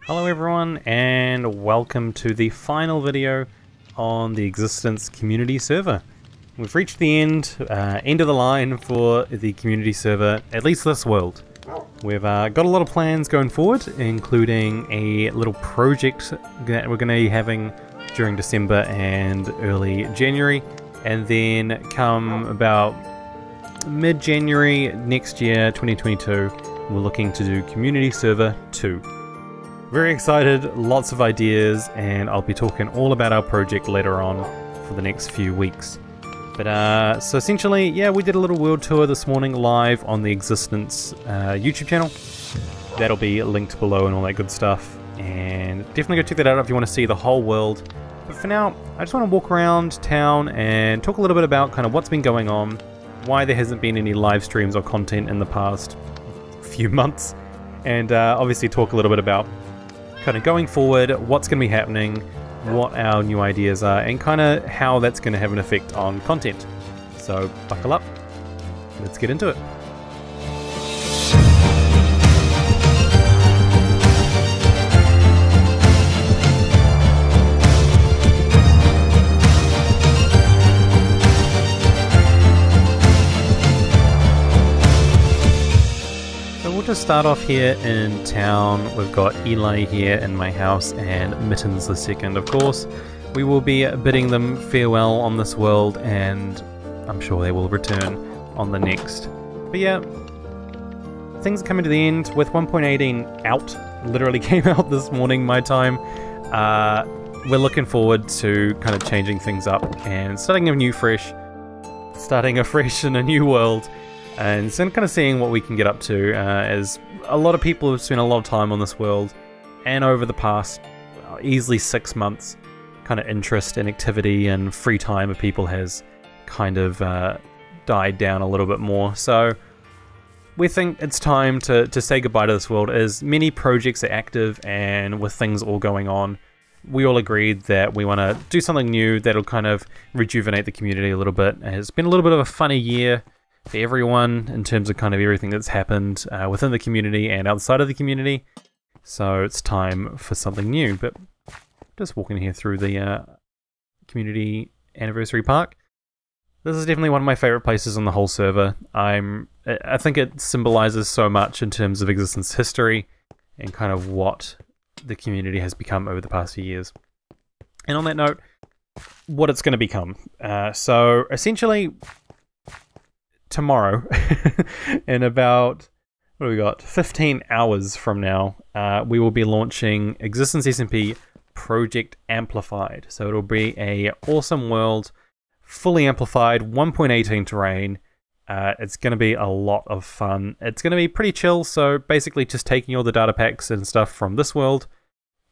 Hello everyone, and welcome to the final video on the Existence Community Server. We've reached the end of the line for the community server, at least this world. We've got a lot of plans going forward, including a little project that we're going to be having during December and early January, and then come about mid-January next year, 2022, we're looking to do Community Server 2. Very excited, lots of ideas, and I'll be talking all about our project later on for the next few weeks. But so essentially, yeah, we did a little world tour this morning live on the Existence YouTube channel. That'll be linked below and all that good stuff. And definitely go check that out if you want to see the whole world. But for now, I just want to walk around town and talk a little bit about kind of what's been going on, why there hasn't been any live streams or content in the past few months, and obviously talk a little bit about kind of going forward, what's going to be happening, what our new ideas are, and kind of how that's going to have an effect on content. So buckle up, let's get into it. Just start off here in town. We've got Eli here in my house and Mittens the second, of course. We will be bidding them farewell on this world, and I'm sure they will return on the next. But yeah, things are coming to the end with 1.18 out. Literally came out this morning my time. We're looking forward to kind of changing things up and starting afresh in a new world. And so kind of seeing what we can get up to, as a lot of people have spent a lot of time on this world, and over the past easily 6 months, kind of interest and activity and free time of people has kind of died down a little bit more. So we think it's time to say goodbye to this world, as many projects are active and with things all going on. We all agreed that we want to do something new that'll kind of rejuvenate the community a little bit. It's been a little bit of a funny year for everyone in terms of kind of everything that's happened within the community and outside of the community. So it's time for something new. But just walking here through the community anniversary park. This is definitely one of my favorite places on the whole server. I think it symbolizes so much in terms of Existence history and kind of what the community has become over the past few years. And on that note, what it's going to become. So essentially, tomorrow, in about, what do we got, 15 hours from now, we will be launching Existence SMP Project Amplified. So it'll be a awesome world, fully amplified, 1.18 terrain. It's going to be a lot of fun. It's going to be pretty chill, so basically just taking all the data packs and stuff from this world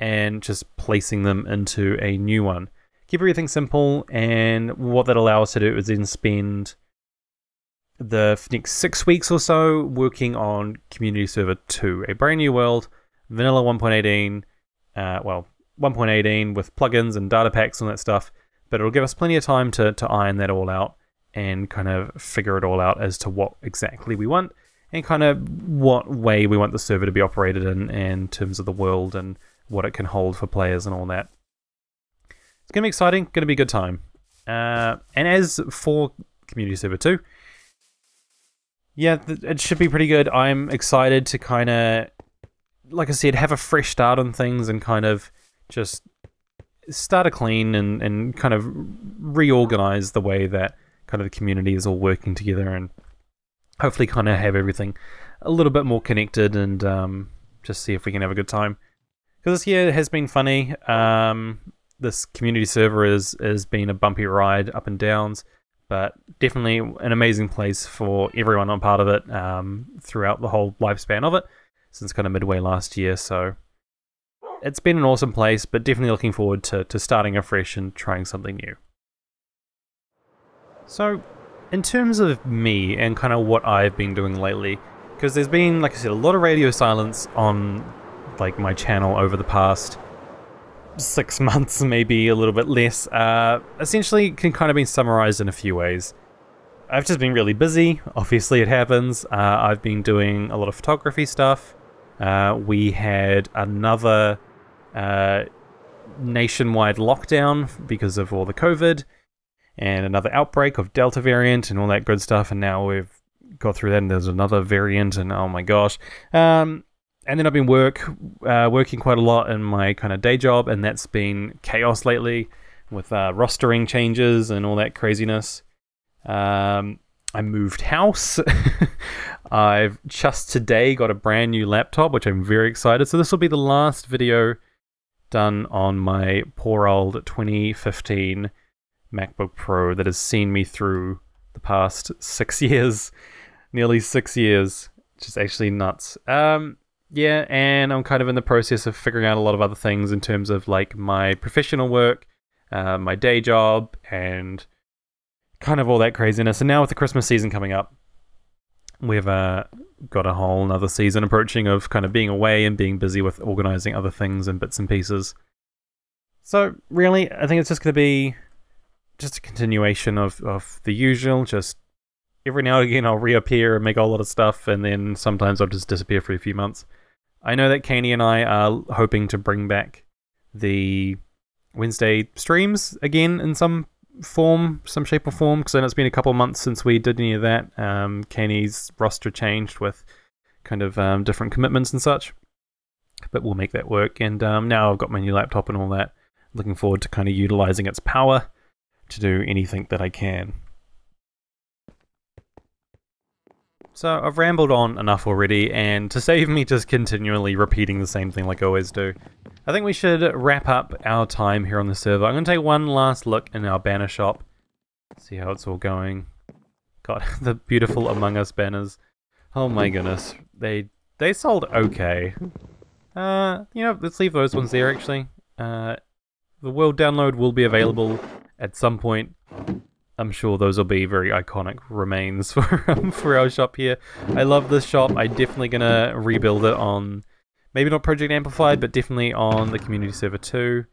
and just placing them into a new one. Keep everything simple, and what that allows us to do is then spend the next 6 weeks or so working on Community Server 2, a brand new world, vanilla 1.18, well, 1.18 with plugins and data packs and that stuff, but it'll give us plenty of time to iron that all out and kind of figure it all out as to what exactly we want and kind of what way we want the server to be operated in terms of the world and what it can hold for players and all that. It's going to be exciting, going to be a good time. And as for Community Server 2, yeah, it should be pretty good. I'm excited to kind of, like I said, have a fresh start on things and kind of just start a clean and kind of reorganize the way that kind of the community is all working together, and hopefully kind of have everything a little bit more connected and just see if we can have a good time. Because this year has been funny. This community server has been a bumpy ride, up and downs, but definitely an amazing place for everyone on part of it throughout the whole lifespan of it, since kind of midway last year. So it's been an awesome place, but definitely looking forward to starting afresh and trying something new. So in terms of me and kind of what I've been doing lately, because there's been, like I said, a lot of radio silence on like my channel over the past 6 months, maybe a little bit less. Essentially can kind of be summarized in a few ways. I've just been really busy, obviously it happens. I've been doing a lot of photography stuff, We had another nationwide lockdown because of all the COVID, and another outbreak of Delta variant and all that good stuff, and now we've got through that and there's another variant, and oh my gosh. And then I've been working quite a lot in my kind of day job, and that's been chaos lately with rostering changes and all that craziness. I moved house. I've just today got a brand new laptop, which I'm very excited. So this will be the last video done on my poor old 2015 MacBook Pro that has seen me through the past 6 years, nearly 6 years, which is actually nuts. Yeah, and I'm kind of in the process of figuring out a lot of other things in terms of like my professional work, my day job, and kind of all that craziness. And now with the Christmas season coming up, we've got a whole another season approaching of kind of being away and being busy with organizing other things and bits and pieces. So really, I think it's just going to be just a continuation of the usual. Just every now and again I'll reappear and make a whole lot of stuff, and then sometimes I'll just disappear for a few months. I know that Kanye and I are hoping to bring back the Wednesday streams again in some form, some shape or form, because I know it's been a couple of months since we did any of that. Kanye's roster changed with kind of different commitments and such, but we'll make that work. And now I've got my new laptop and all that, looking forward to kind of utilizing its power to do anything that I can. So I've rambled on enough already, and to save me just continually repeating the same thing like I always do, I think we should wrap up our time here on the server. I'm going to take one last look in our banner shop, see how it's all going. Got the beautiful Among Us banners. Oh my goodness, they sold okay. You know, let's leave those ones there actually. The world download will be available at some point. I'm sure those will be very iconic remains for our shop here. I love this shop. I'm definitely going to rebuild it on, maybe not Project Amplified, but definitely on the community server too.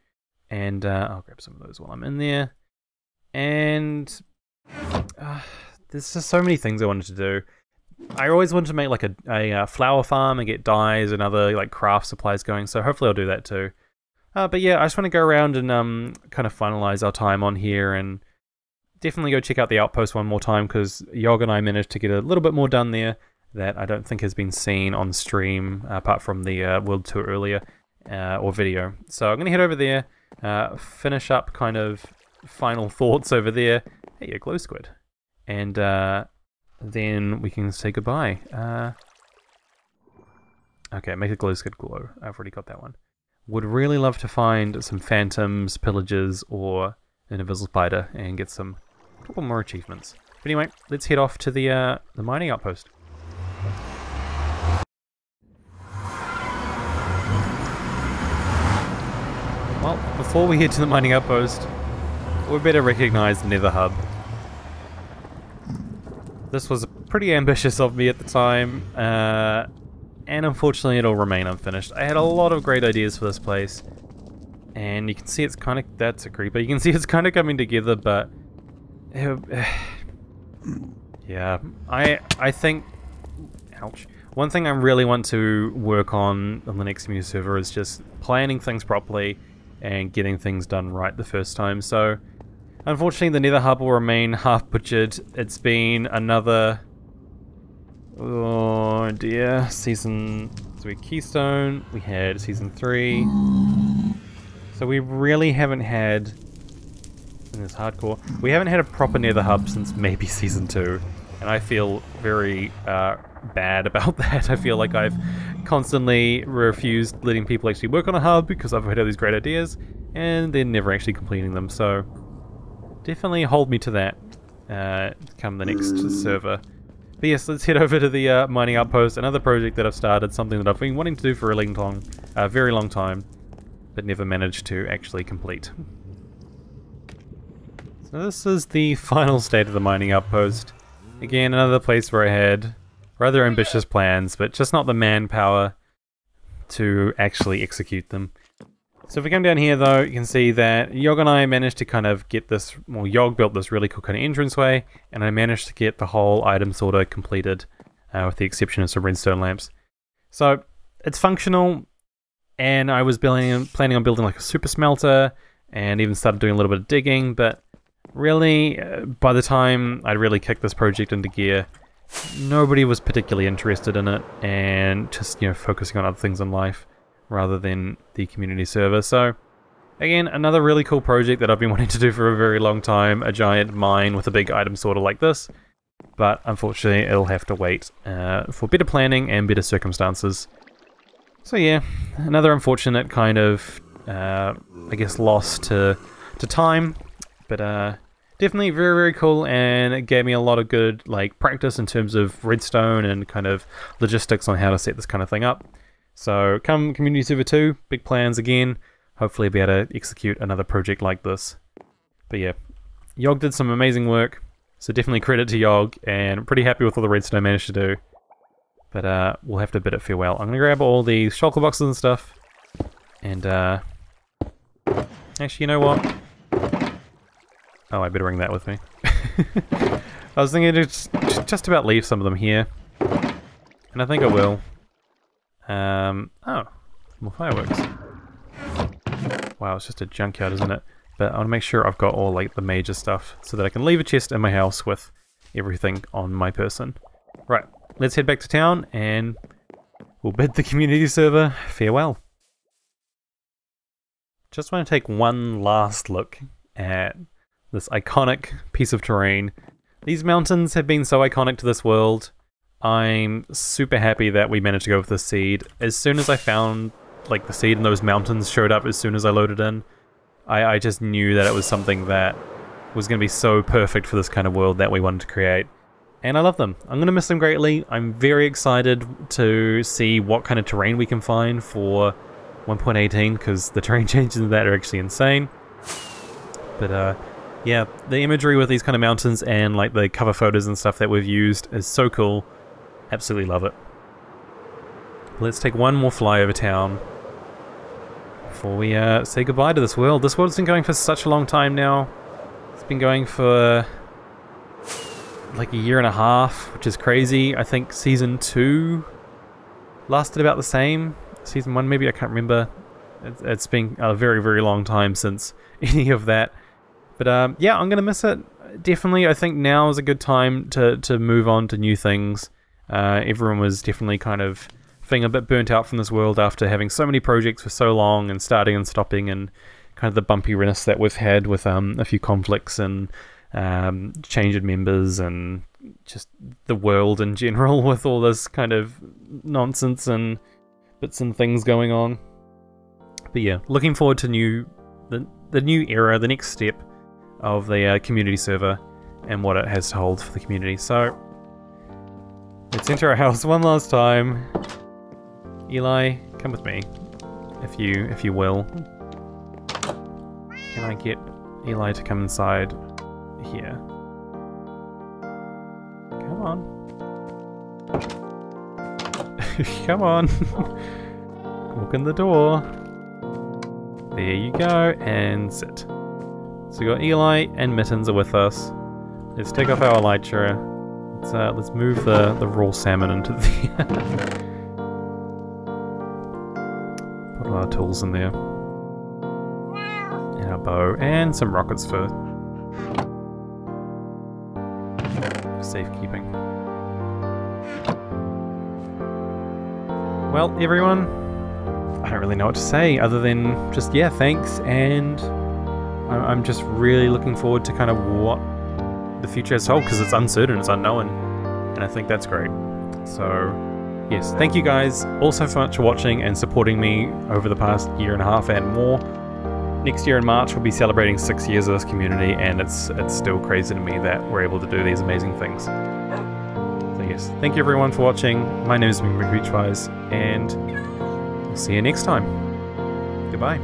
And I'll grab some of those while I'm in there. And there's just so many things I wanted to do. I always wanted to make like a flower farm and get dyes and other like craft supplies going, so hopefully I'll do that too. But yeah, I just want to go around and kind of finalize our time on here, and definitely go check out the Outpost one more time, because Yog and I managed to get a little bit more done there that I don't think has been seen on stream, apart from the world tour earlier, or video. So I'm going to head over there, finish up kind of final thoughts over there. Hey, a glow squid. And then we can say goodbye. Okay, make a glow squid glow. I've already got that one. Would really love to find some phantoms, pillagers, or an invisible spider and get a couple more achievements. But anyway, let's head off to the mining outpost. Well, before we head to the mining outpost, we better recognize the Nether Hub. This was pretty ambitious of me at the time, and unfortunately it'll remain unfinished. I had a lot of great ideas for this place, and you can see it's kind of, that's a creeper, you can see it's kind of coming together, but yeah, I think, ouch. One thing I really want to work on the next community server is just planning things properly and getting things done right the first time. So unfortunately the Nether Hub will remain half butchered. It's been another, oh dear, season 3 Keystone, we had season 3, so we really haven't had, in this hardcore, we haven't had a proper Nether Hub since maybe season 2, and I feel very bad about that. I feel like I've constantly refused letting people actually work on a hub because I've had all these great ideas and they're never actually completing them, so definitely hold me to that come the next server. But yes, let's head over to the mining outpost, another project that I've started, something that I've been wanting to do for a very long time, but never managed to actually complete. So this is the final state of the mining outpost. Again, another place where I had rather ambitious plans, but just not the manpower to actually execute them. So if we come down here though, you can see that Yog and I managed to kind of get this, well, Yog built this really cool kind of entranceway, and I managed to get the whole item sorter completed, with the exception of some redstone lamps. So it's functional, and I was planning on building like a super smelter, and even started doing a little bit of digging, but really, by the time I'd really kicked this project into gear, nobody was particularly interested in it, and just, focusing on other things in life rather than the community server. So again, another really cool project that I've been wanting to do for a very long time, a giant mine with a big item sorter like this, but unfortunately it'll have to wait for better planning and better circumstances. So yeah, another unfortunate kind of, I guess, loss to time, but definitely very, very cool, and it gave me a lot of good practice in terms of redstone and kind of logistics on how to set this kind of thing up. So come Community Server 2, big plans again. Hopefully be able to execute another project like this. But yeah, Yog did some amazing work, so definitely credit to Yog, and I'm pretty happy with all the redstone I managed to do. But we'll have to bid it farewell. I'm going to grab all these shulker boxes and stuff, and actually, you know what? Oh, I better bring that with me. I was thinking to just about leave some of them here, and I think I will. Oh, more fireworks. Wow, it's just a junkyard, isn't it? But I want to make sure I've got all the major stuff so that I can leave a chest in my house with everything on my person. Right, let's head back to town and we'll bid the community server farewell. Just want to take one last look at this iconic piece of terrain. These mountains have been so iconic to this world. I'm super happy that we managed to go with this seed. As soon as I found the seed and those mountains showed up as soon as I loaded in, I just knew that it was something that was going to be so perfect for this kind of world that we wanted to create. And I love them. I'm going to miss them greatly. I'm very excited to see what kind of terrain we can find for 1.18, because the terrain changes in that are actually insane. But yeah, the imagery with these kind of mountains and the cover photos and stuff that we've used is so cool. Absolutely love it. Let's take one more fly over town before we say goodbye to this world. This world's been going for such a long time now. It's been going for a year and a half, which is crazy. I think Season 2 lasted about the same. Season 1 maybe, I can't remember. It's been a very, very long time since any of that. But yeah, I'm going to miss it. Definitely, I think now is a good time to move on to new things. Everyone was definitely kind of feeling a bit burnt out from this world after having so many projects for so long and starting and stopping, and kind of the bumpiness that we've had with a few conflicts and change in members and just the world in general with all this kind of nonsense and bits and things going on. But yeah, looking forward to the new era, the next step of the community server and what it has to hold for the community. So let's enter our house one last time. Eli, come with me, if you will. Can I get Eli to come inside here? Come on. Come on. Walk in the door. There you go, and sit. So we got Eli and Mittens are with us. Let's take off our elytra. Let's move the raw salmon into the put all our tools in there. And our bow and some rockets for safekeeping. Well, everyone, I don't really know what to say other than just, yeah, thanks, and I'm just really looking forward to kind of what the future has to hold, because it's uncertain, it's unknown, and I think that's great. So yes, thank you guys all so much for watching and supporting me over the past year and a half and more. Next year in March we'll be celebrating 6 years of this community, and it's still crazy to me that we're able to do these amazing things. So yes, thank you everyone for watching. My name is Beachwise, and we'll see you next time. Goodbye.